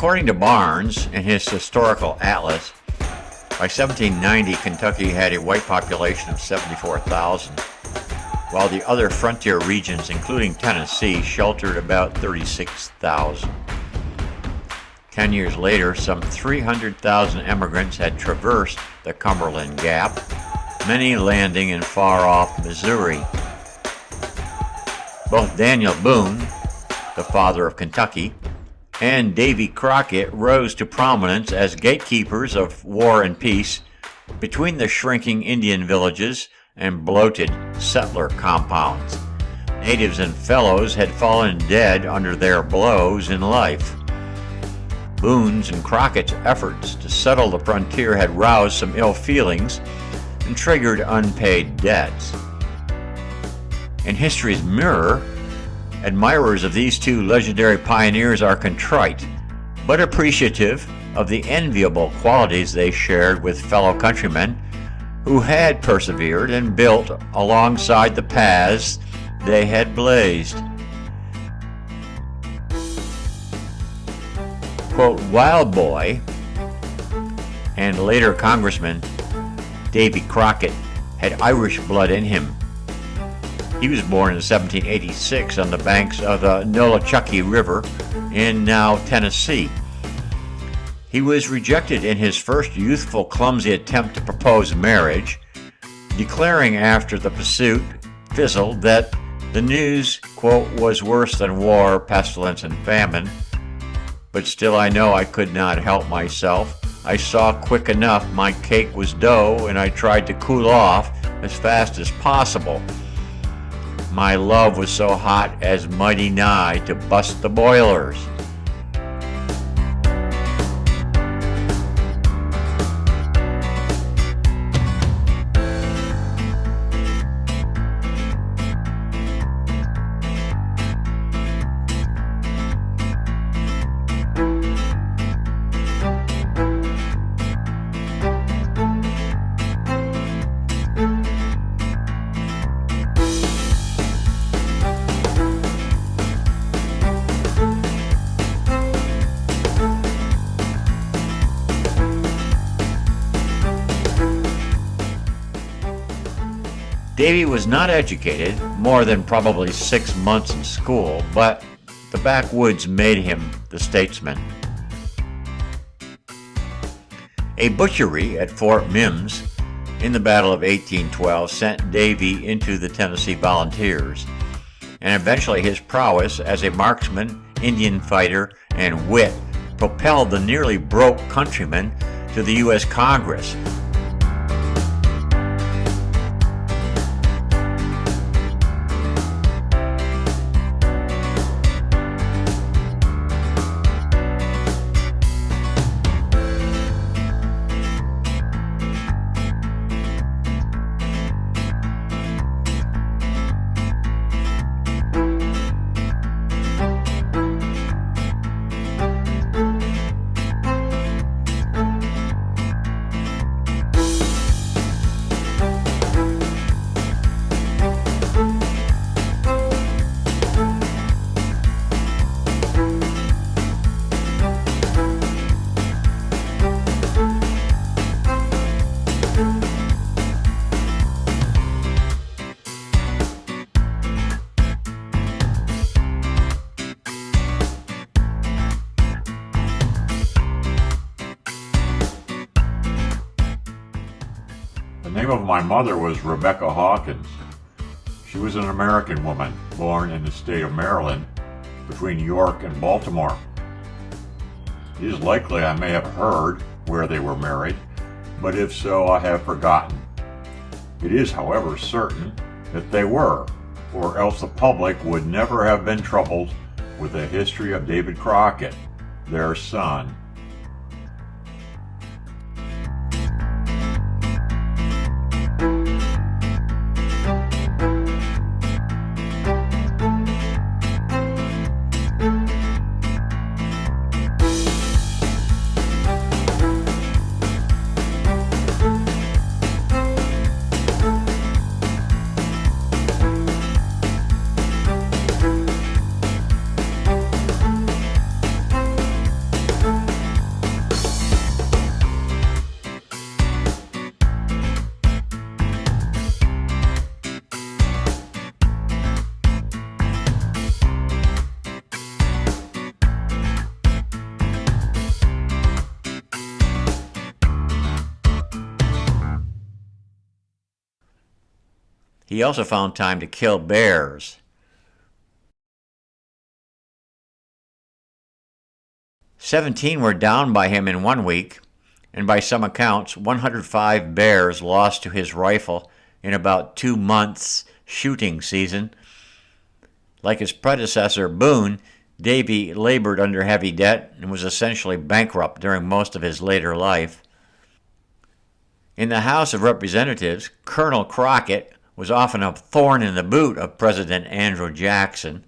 According to Barnes, in his historical atlas, by 1790, Kentucky had a white population of 74,000, while the other frontier regions, including Tennessee, sheltered about 36,000. 10 years later, some 300,000 immigrants had traversed the Cumberland Gap, many landing in far-off Missouri. Both Daniel Boone, the father of Kentucky, and Davy Crockett rose to prominence as gatekeepers of war and peace between the shrinking Indian villages and bloated settler compounds. Natives and fellows had fallen dead under their blows in life. Boone's and Crockett's efforts to settle the frontier had roused some ill feelings and triggered unpaid debts. In history's mirror, admirers of these two legendary pioneers are contrite, but appreciative of the enviable qualities they shared with fellow countrymen who had persevered and built alongside the paths they had blazed. Quote, Wild Boy and later Congressman Davy Crockett had Irish blood in him. He was born in 1786 on the banks of the Nolichucky River in now Tennessee. He was rejected in his first youthful, clumsy attempt to propose marriage, declaring after the pursuit fizzled that the news, quote, was worse than war, pestilence, and famine. But still I know I could not help myself. I saw quick enough my cake was dough, and I tried to cool off as fast as possible. My love was so hot as mighty nigh to bust the boilers. Davy was not educated, more than probably 6 months in school, but the backwoods made him the statesman. A butchery at Fort Mims in the Battle of 1812 sent Davy into the Tennessee Volunteers, and eventually his prowess as a marksman, Indian fighter, and wit propelled the nearly broke countryman to the U.S. Congress. The name of my mother was Rebecca Hawkins. She was an American woman born in the state of Maryland between York and Baltimore. It is likely I may have heard where they were married, but if so, I have forgotten. It is, however, certain that they were, or else the public would never have been troubled with the history of David Crockett, their son. He also found time to kill bears. "17 were downed by him in 1 week, and by some accounts 105 bears lost to his rifle in about 2 months' shooting season." Like his predecessor, Boone, Davy labored under heavy debt and was essentially bankrupt during most of his later life. In the House of Representatives, Colonel Crockett was often a thorn in the boot of President Andrew Jackson.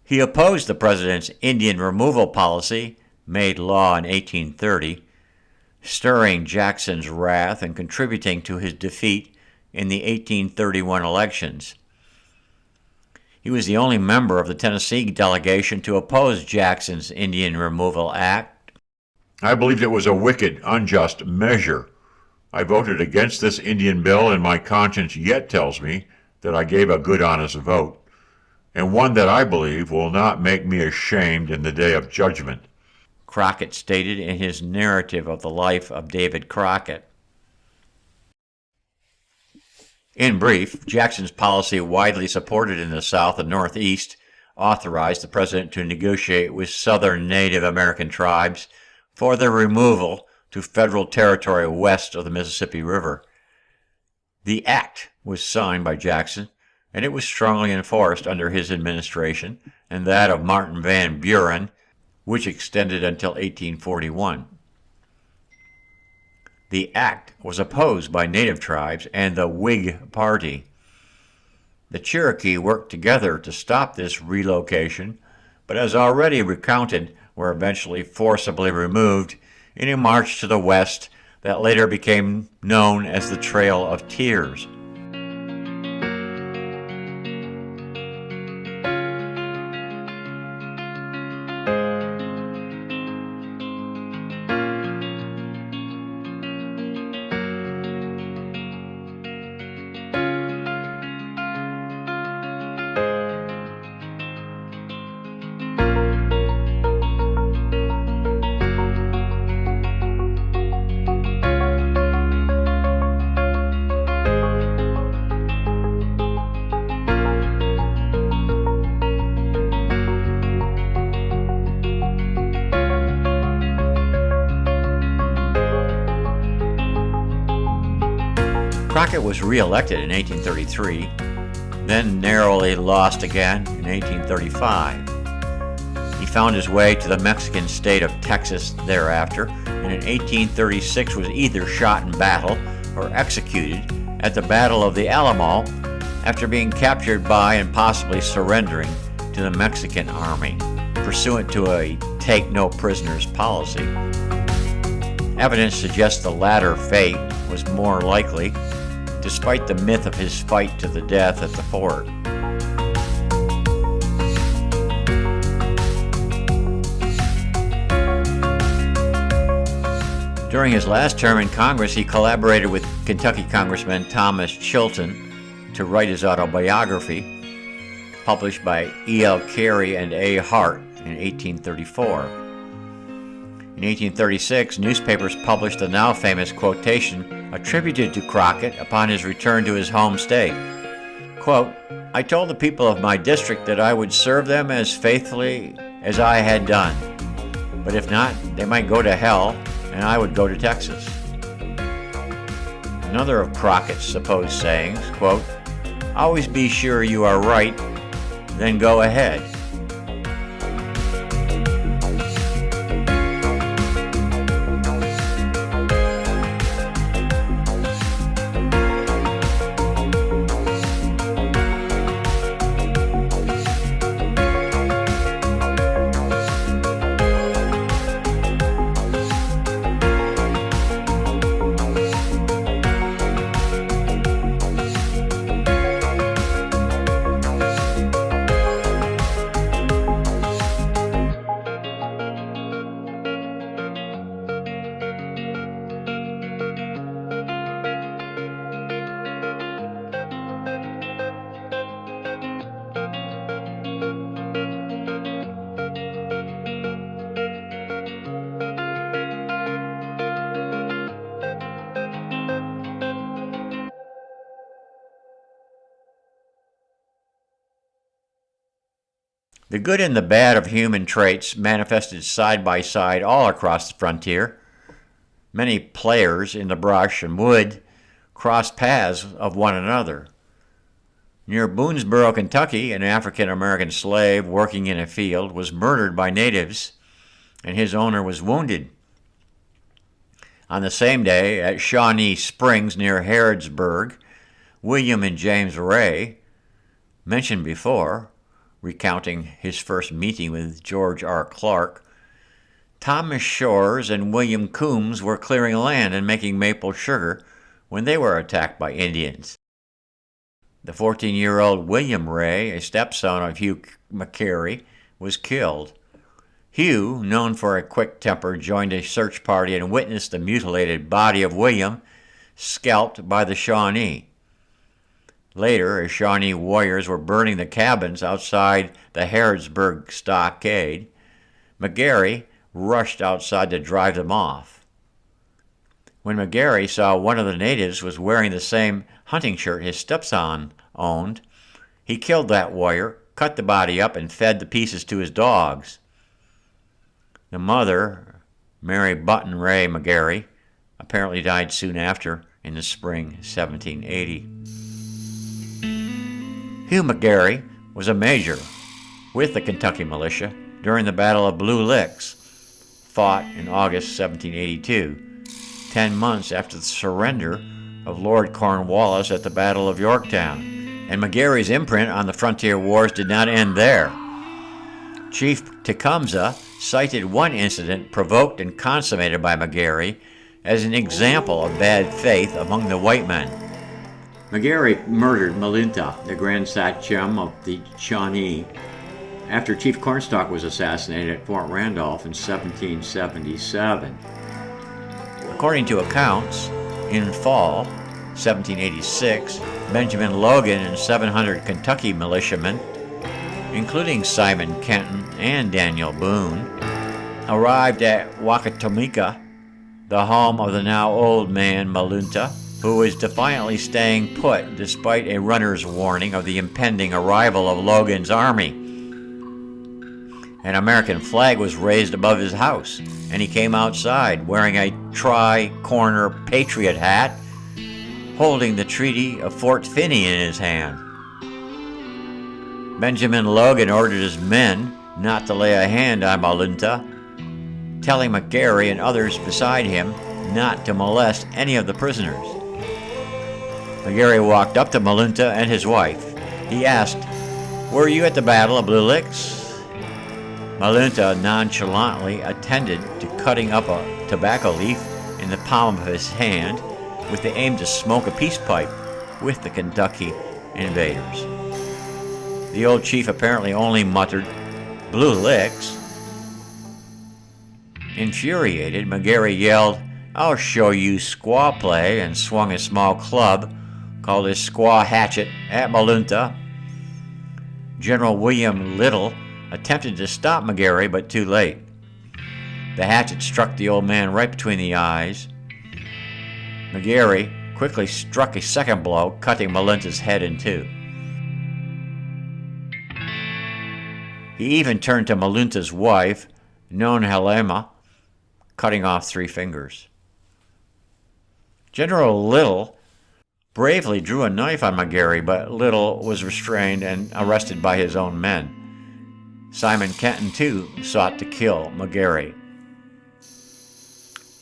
He opposed the president's Indian removal policy, made law in 1830, stirring Jackson's wrath and contributing to his defeat in the 1831 elections. He was the only member of the Tennessee delegation to oppose Jackson's Indian Removal Act. "I believed it was a wicked, unjust measure. I voted against this Indian bill, and my conscience yet tells me that I gave a good, honest vote, and one that I believe will not make me ashamed in the day of judgment," Crockett stated in his narrative of the life of David Crockett. In brief, Jackson's policy, widely supported in the South and Northeast, authorized the president to negotiate with Southern Native American tribes for their removal to federal territory west of the Mississippi River. The act was signed by Jackson, and it was strongly enforced under his administration and that of Martin Van Buren, which extended until 1841. The act was opposed by Native tribes and the Whig Party. The Cherokee worked together to stop this relocation, but as already recounted, were eventually forcibly removed in a march to the west that later became known as the Trail of Tears. Crockett was re-elected in 1833, then narrowly lost again in 1835. He found his way to the Mexican state of Texas thereafter, and in 1836 was either shot in battle or executed at the Battle of the Alamo after being captured by and possibly surrendering to the Mexican army, pursuant to a take-no-prisoners policy. Evidence suggests the latter fate was more likely, despite the myth of his fight to the death at the fort. During his last term in Congress, he collaborated with Kentucky Congressman Thomas Chilton to write his autobiography, published by E.L. Carey and A. Hart in 1834. In 1836, newspapers published the now famous quotation attributed to Crockett upon his return to his home state. Quote, "I told the people of my district that I would serve them as faithfully as I had done, but if not, they might go to hell, and I would go to Texas." Another of Crockett's supposed sayings, quote, "Always be sure you are right, then go ahead." The good and the bad of human traits manifested side by side all across the frontier. Many players in the brush and wood crossed paths of one another. Near Boonesboro, Kentucky, an African-American slave working in a field was murdered by natives, and his owner was wounded. On the same day, at Shawnee Springs near Harrodsburg, William and James Ray, mentioned before, recounting his first meeting with George R. Clark, Thomas Shores and William Coombs were clearing land and making maple sugar when they were attacked by Indians. The 14-year-old William Ray, a stepson of Hugh McGary, was killed. Hugh, known for a quick temper, joined a search party and witnessed the mutilated body of William, scalped by the Shawnee. Later, as Shawnee warriors were burning the cabins outside the Harrodsburg stockade, McGary rushed outside to drive them off. When McGary saw one of the natives was wearing the same hunting shirt his stepson owned, he killed that warrior, cut the body up, and fed the pieces to his dogs. The mother, Mary Button Ray McGary, apparently died soon after in the spring 1780. Hugh McGary was a major with the Kentucky militia during the Battle of Blue Licks, fought in August 1782, 10 months after the surrender of Lord Cornwallis at the Battle of Yorktown. And McGary's imprint on the frontier wars did not end there. Chief Tecumseh cited one incident provoked and consummated by McGary as an example of bad faith among the white men. McGary murdered Malinta, the Grand Sachem of the Shawnee, after Chief Cornstalk was assassinated at Fort Randolph in 1777. According to accounts, in fall 1786, Benjamin Logan and 700 Kentucky militiamen, including Simon Kenton and Daniel Boone, arrived at Wakatomika, the home of the now old man Malunta, who was defiantly staying put despite a runner's warning of the impending arrival of Logan's army. An American flag was raised above his house, and he came outside wearing a tri-corner patriot hat, holding the Treaty of Fort Finney in his hand. Benjamin Logan ordered his men not to lay a hand on Malunta, telling McGary and others beside him not to molest any of the prisoners. McGary walked up to Malunta and his wife. He asked, "Were you at the Battle of Blue Licks?" Malunta nonchalantly attended to cutting up a tobacco leaf in the palm of his hand with the aim to smoke a peace pipe with the Kentucky invaders. The old chief apparently only muttered, "Blue Licks." Infuriated, McGary yelled, "I'll show you squaw play," and swung a small club called his squaw hatchet at Malunta. General William Little attempted to stop McGary, but too late. The hatchet struck the old man right between the eyes. McGary quickly struck a second blow, cutting Malunta's head in two. He even turned to Malunta's wife, Non Helema, cutting off 3 fingers. General Little bravely drew a knife on McGary, but Little was restrained and arrested by his own men. Simon Kenton, too, sought to kill McGary.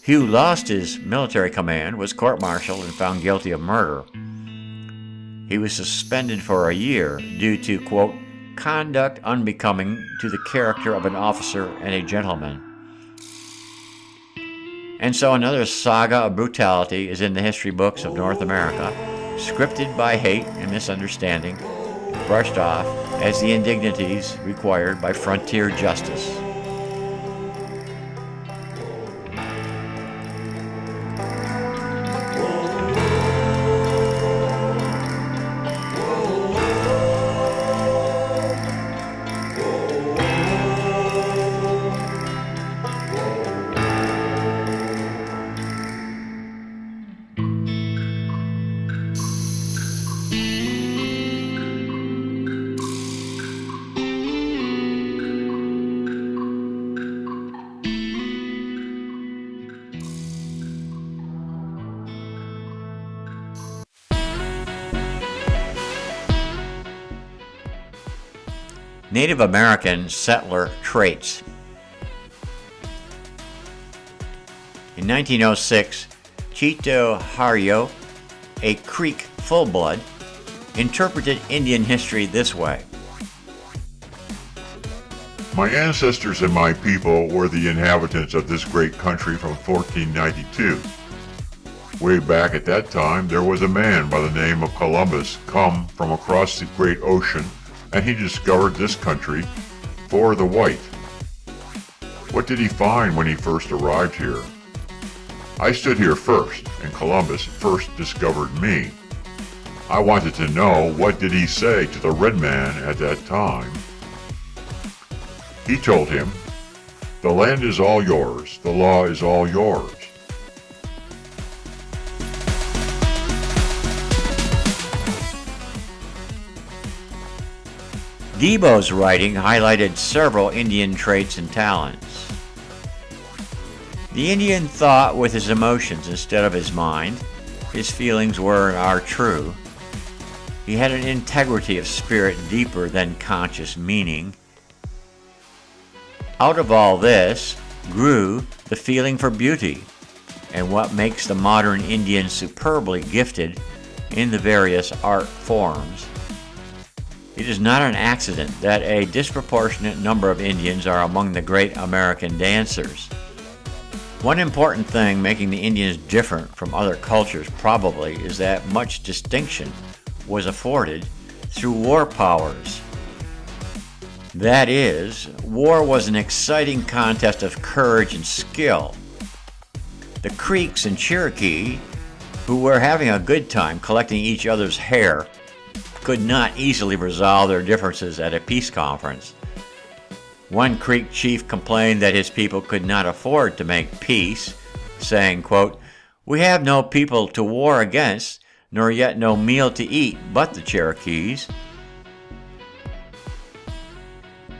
Hugh lost his military command, was court-martialed, and found guilty of murder. He was suspended for a year due to, quote, conduct unbecoming to the character of an officer and a gentleman. And so another saga of brutality is in the history books of North America, scripted by hate and misunderstanding, brushed off as the indignities required by frontier justice. Native American settler traits. In 1906, Chito Hario, a Creek full-blood, interpreted Indian history this way. My ancestors and my people were the inhabitants of this great country from 1492. Way back at that time, there was a man by the name of Columbus come from across the great ocean, and he discovered this country for the white. What did he find when he first arrived here? I stood here first, and Columbus first discovered me. I wanted to know, what did he say to the red man at that time? He told him, "The land is all yours, the law is all yours." Debo's writing highlighted several Indian traits and talents. The Indian thought with his emotions instead of his mind. His feelings were and are true. He had an integrity of spirit deeper than conscious meaning. Out of all this grew the feeling for beauty, and what makes the modern Indian superbly gifted in the various art forms. It is not an accident that a disproportionate number of Indians are among the great American dancers. One important thing making the Indians different from other cultures probably is that much distinction was afforded through war powers. That is, war was an exciting contest of courage and skill. The Creeks and Cherokee, who were having a good time collecting each other's hair, could not easily resolve their differences at a peace conference. One Creek chief complained that his people could not afford to make peace, saying, quote, "We have no people to war against, nor yet no meal to eat but the Cherokees."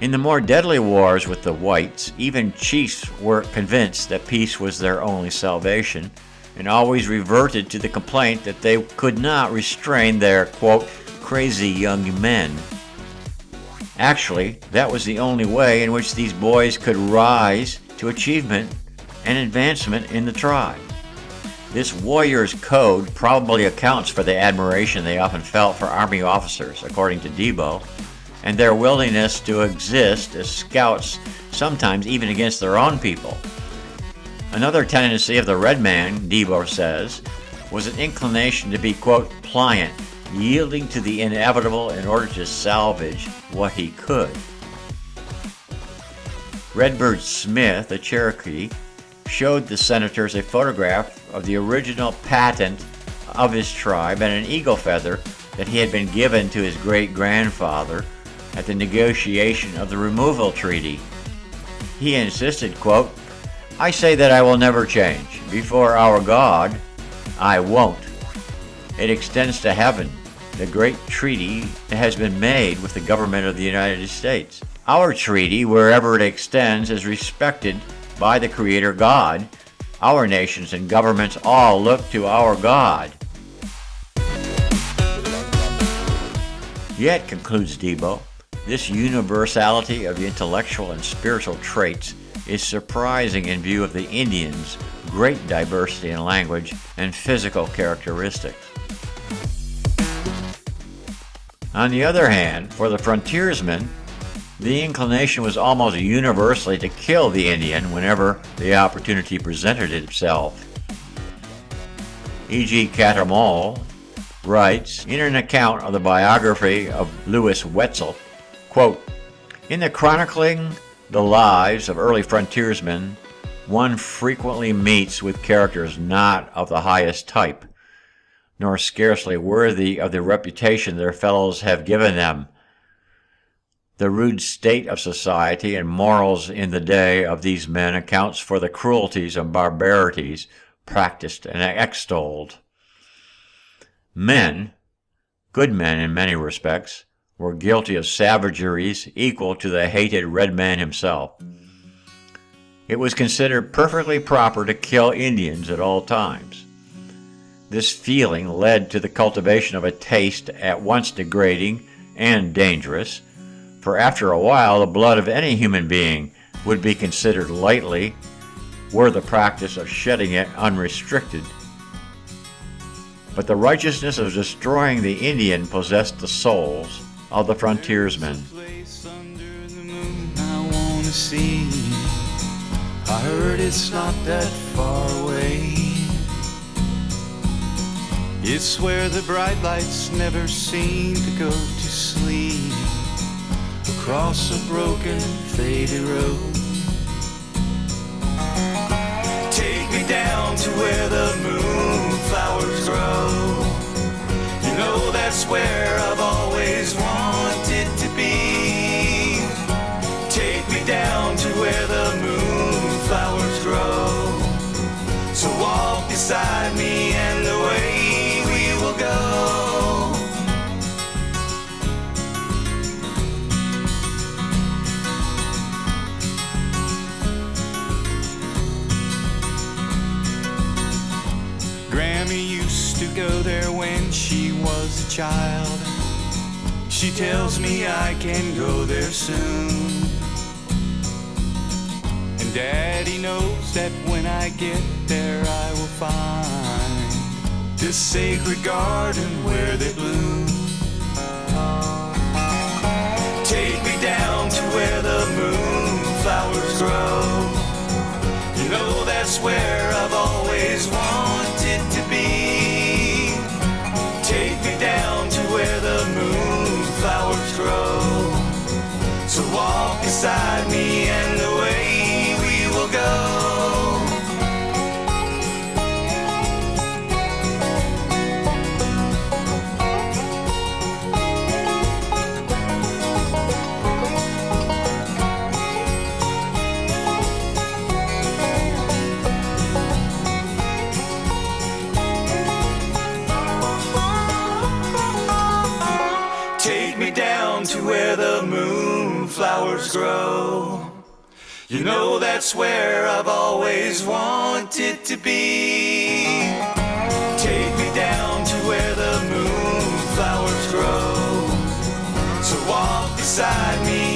In the more deadly wars with the whites, even chiefs were convinced that peace was their only salvation, and always reverted to the complaint that they could not restrain their, quote, "crazy young men." Actually, that was the only way in which these boys could rise to achievement and advancement in the tribe. This warrior's code probably accounts for the admiration they often felt for Army officers, according to Debo, and their willingness to exist as scouts, sometimes even against their own people. Another tendency of the red man, Debo says, was an inclination to be, quote, "pliant," yielding to the inevitable in order to salvage what he could. Redbird Smith, a Cherokee, showed the senators a photograph of the original patent of his tribe and an eagle feather that he had been given to his great-grandfather at the negotiation of the removal treaty. He insisted, quote, "I say that I will never change. Before our God, I won't. It extends to heaven. The great treaty has been made with the government of the United States. Our treaty, wherever it extends, is respected by the Creator God. Our nations and governments all look to our God." Yet, concludes Debo, this universality of the intellectual and spiritual traits is surprising in view of the Indians' great diversity in language and physical characteristics. On the other hand, for the frontiersmen, the inclination was almost universally to kill the Indian whenever the opportunity presented itself. E.G. Catamol writes in an account of the biography of Louis Wetzel, quote, "In the chronicling the lives of early frontiersmen, one frequently meets with characters not of the highest type, nor scarcely worthy of the reputation their fellows have given them. The rude state of society and morals in the day of these men accounts for the cruelties and barbarities practiced and extolled. Men, good men in many respects, were guilty of savageries equal to the hated red man himself. It was considered perfectly proper to kill Indians at all times. This feeling led to the cultivation of a taste at once degrading and dangerous for after a while the blood of any human being would be considered lightly were the practice of shedding it unrestricted. But the righteousness of destroying the Indian possessed the souls of the frontiersmen. I heard it's not that far away. It's where the bright lights never seem to go to sleep, across a broken, faded road. Take me down to where the moonflowers grow. You know that's where I've always wanted to be. Take me down to where the moonflowers grow. So walk beside me and away we will go. Grammy used to go there when she was a child. She tells me I can go there soon. And Daddy knows that when I get there I will find this sacred garden where they bloom. Take me down to where the moonflowers grow. You know that's where I've always wanted to be. Take me down to where the moonflowers grow. So walk beside me and away we will go. Take me down to where the moonflowers grow. You know that's where I've always wanted to be. Take me down to where the moonflowers grow. So walk beside me